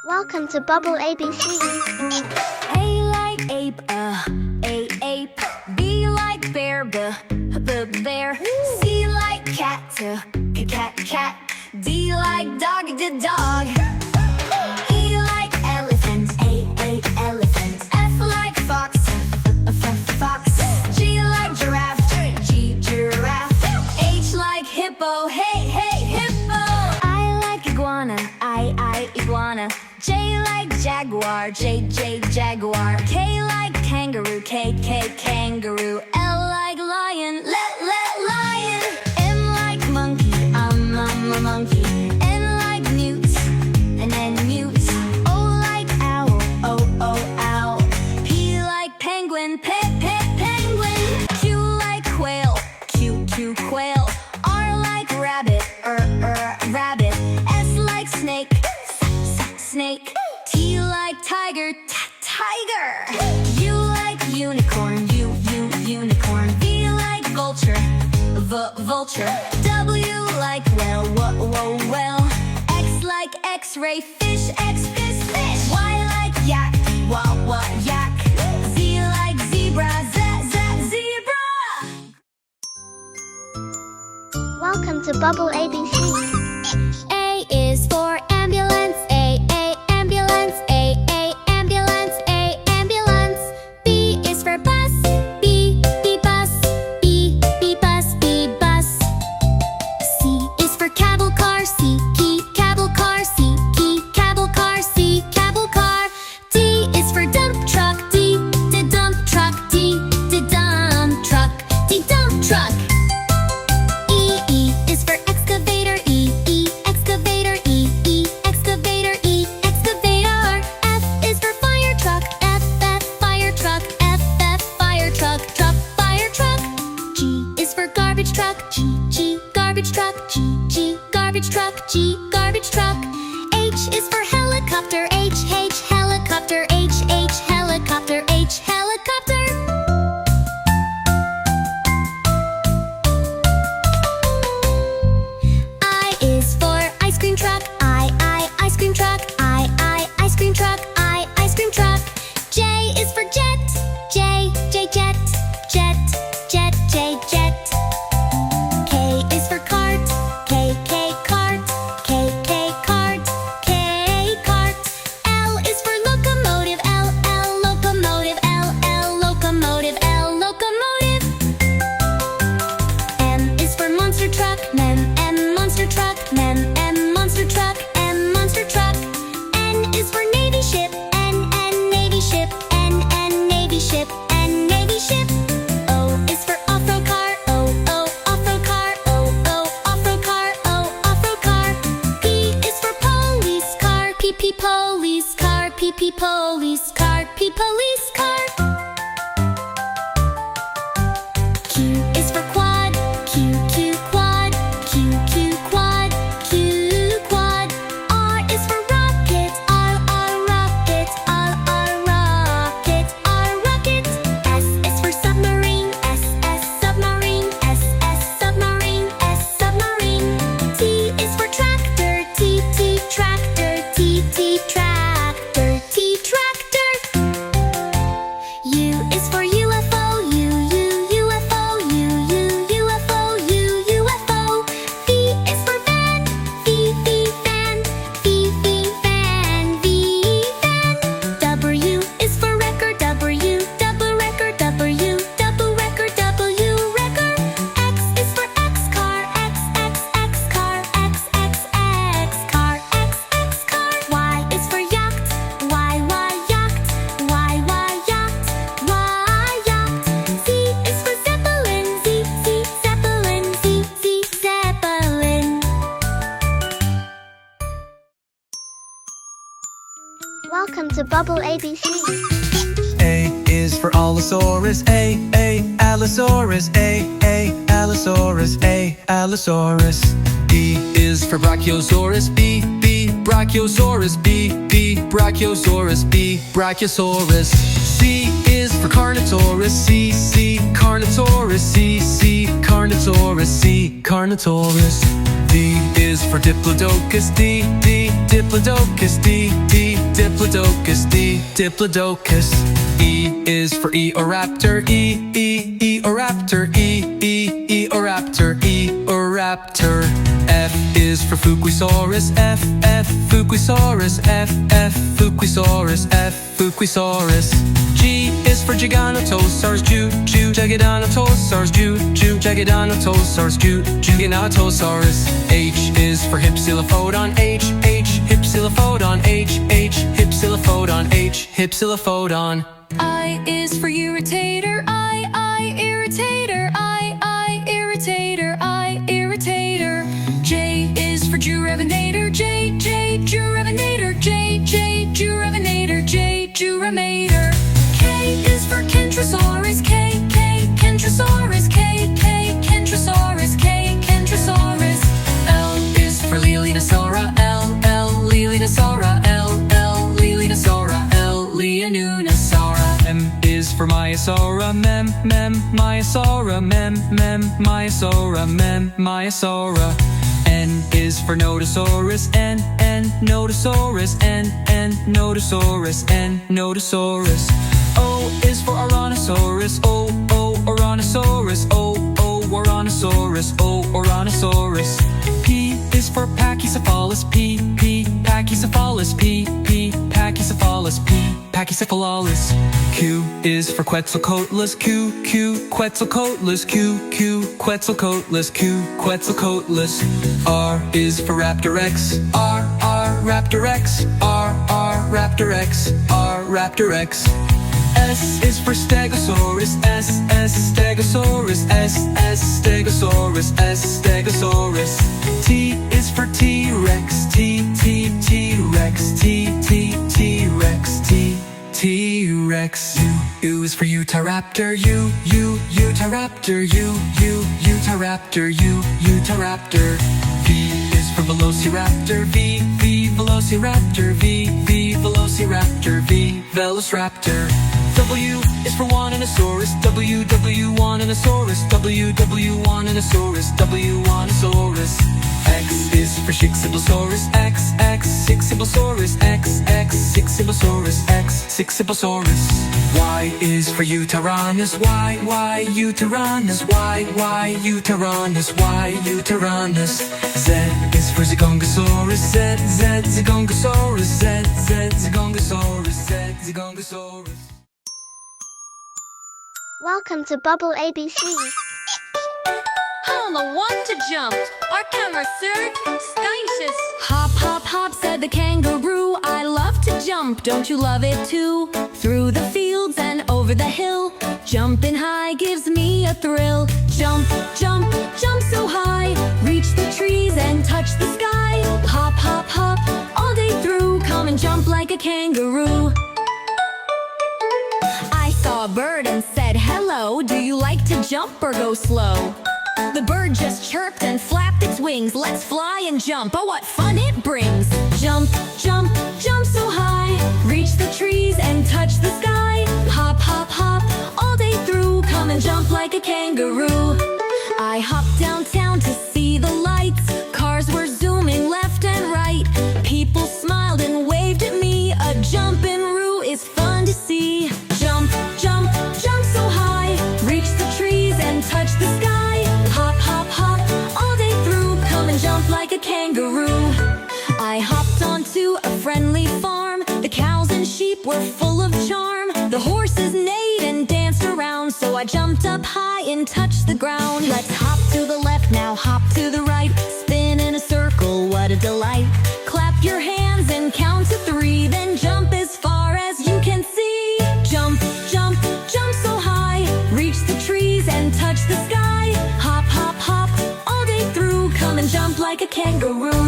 Welcome to Bubble ABC. A like ape, A ape. B like bear, B bear. C like cat, cat. D like dog, dog. E like elephant, A elephant. F like fox, fox. G like giraffe, giraffe. H like hippo, hey hippo. I like iguana, I iguana. J like jaguar, jaguar. K like kangaroo, kangaroo. L like lion, lion. M like monkey, monkey. N like newt, newt. O like owl, owl. P like penguin, penguin. Q like quail, quail. R like rabbit, rabbit. S like snake, snake. T like tiger, tiger. U like unicorn, unicorn. V like vulture, vulture. W like whale. X like x-ray, fish, fish. Y like yak, yak. Z like zebra, zebra. Welcome to Bubble ABC. A is for ambulance, A ambulance, A ambulance, A ambulance. B is for bus, B bus, B bus, B bus. C is for cable car, C cable car, C cable car, C cable car. D is for dump truck, D dump truck, D dump truck, D dump truck. E is for excavator, E excavator, E excavator, E excavator. F is for fire truck, F fire truck, F fire truck, fire truck. G is for garbage truck, G garbage truck, G garbage truck, G garbage truck. H is for helicopter, H helicopter, H helicopter, H helicopter. I is for ice cream truck, I ice cream truck, I ice cream truck, I ice cream truck. J is for jet, J jet, jet. K is for cart, K cart, K cart, K cart. L is for locomotive, L locomotive, L locomotive, L locomotive. M is for monster truck, M monster truck, M monster truck, M monster truck. N is for navy ship, N navy ship, N navy ship, N navy ship. O is for off-road car, O off-road car, O off-road car, O off-road car. P is for police car, P police car, P police car, P police car. Q is for quad, Q quad, Q quad, Q quad. R is for rocket, R rocket, R rocket, R rocket. S is for submarine, S submarine, S submarine, S submarine. T is for tractor, T tractor, T tractor, T tractor. U is for UFO, UFO, UFO, UFO. V is for van, V van, V van, V van. W is for record, W double record, W record, W record. X is for X car, X car, X car, X car. Y is for yacht, Y yacht, Y yacht, Y yacht. Z is for zeppelin, Z zeppelin, Z zeppelin. Welcome to Bubble ABC. A is for Allosaurus, A Allosaurus, A Allosaurus, A Allosaurus. B is for Brachiosaurus, B Brachiosaurus, B Brachiosaurus, B Brachiosaurus. C is for Carnotaurus, C Carnotaurus, C Carnotaurus, C Carnotaurus. D is for Diplodocus, D Diplodocus, D, Diplodocus, D, Diplodocus. E is for Eoraptor, Eoraptor, Eoraptor, Eoraptor. F is for Fuquisaurus, F, Fuquisaurus, F, Fuquisaurus, F, Fuquisaurus. G is for Giganotosaurus, Giganotosaurus, Giganotosaurus, Giganotosaurus. H is for Hypsilophodon, H, Hypsilophodon, H, Hypsilophodon, H, Hypsilophodon. I is for Irritator, I, Irritator, I, Irritator, I, Irritator. J is for Jurevinator, J, Jurevinator, J, Jurevinator, J, Juremator. K is for Kentrosaurus, K, Kentrosaurus, K, Kentrosaurus, K, Kentrosaurus. L is for Leelinosaura, L, Leelinosaura, L, Leelinosaura, L, Leonunosaura. M is for Myosaura, Mem, Myosaura, Mem, Myosaura, Mem, Myosaura. N is for Nodosaurus, N, Nodosaurus, N, Nodosaurus, N, Nodosaurus. O is for Ouranosaurus, O, Ouranosaurus, O, Ouranosaurus, O, Ouranosaurus. P is for Pachycephalus, P, Pachycephalus, P, Pachycephalus, P, Pachycephalus. Q is for Quetzalcoatlus, Q, Quetzalcoatlus, Q, Quetzalcoatlus, Q, Quetzalcoatlus. R is for Raptor-X, R, Raptor-X, R, Raptor-X, R, Raptor-X. S is for Stegosaurus, S, Stegosaurus, S, Stegosaurus, S, Stegosaurus. T is for T-Rex, T-Rex, T-Rex, T-Rex. U is for Utahraptor, Utahraptor, Utahraptor, Utahraptor. V is for Velociraptor, V, Velociraptor, V, Velociraptor, V, Velociraptor. W is for Wananosaurus, W-Wananosaurus, W-Wananosaurus, W-Wananosaurus. X is for Schixibosaurus, X, Schixibosaurus, X, Schixibosaurus, X, Schixibosaurus. Y is for Utaranus, Y, Utaranus, Y, Utaranus, Y, Utaranus. Z is for Zigongosaurus, Z, Zigongosaurus, Z, Zigongosaurus, Z, Zigongosaurus. Welcome to Bubble ABC. I'm the one to jump, our camera, sir, Skycious. Hop, hop, hop, said the kangaroo. I love to jump, don't you love it too? Through the fields and over the hill, jumping high gives me a thrill. Jump, jump, jump so high, reach the trees and touch the sky. Hop, hop, hop, all day through, come and jump like a kangaroo. I saw a bird and said hello, do you like to jump or go slow? The bird just chirped and flapped its wings. Let's fly and jump, oh what fun it brings. Jump, jump, jump so high, reach the trees and touch the sky. Hop, hop, hop, all day through, come and jump like a kangaroo. I hopped downtown to see the lights, cars were zooming left and right. People smiled and waved at me, a jumpin'-roo is fun to see. Jump, jump, jump so high, reach the trees and touch the sky. Hop, hop, hop, all day through, come and jump like a kangaroo. I hopped onto a friendly farm, the cows and sheep were full of charm. The horses neighed and danced around, so I jumped up high and touched the ground. Let's hop to the left, now hop to the right, spin in a circle, what a delight. Clap your hands and count to 3, then jump as far as you can see. Jump, jump, jump so high, reach the trees and touch the sky. Hop, hop, hop, all day through, come and jump like a kangaroo.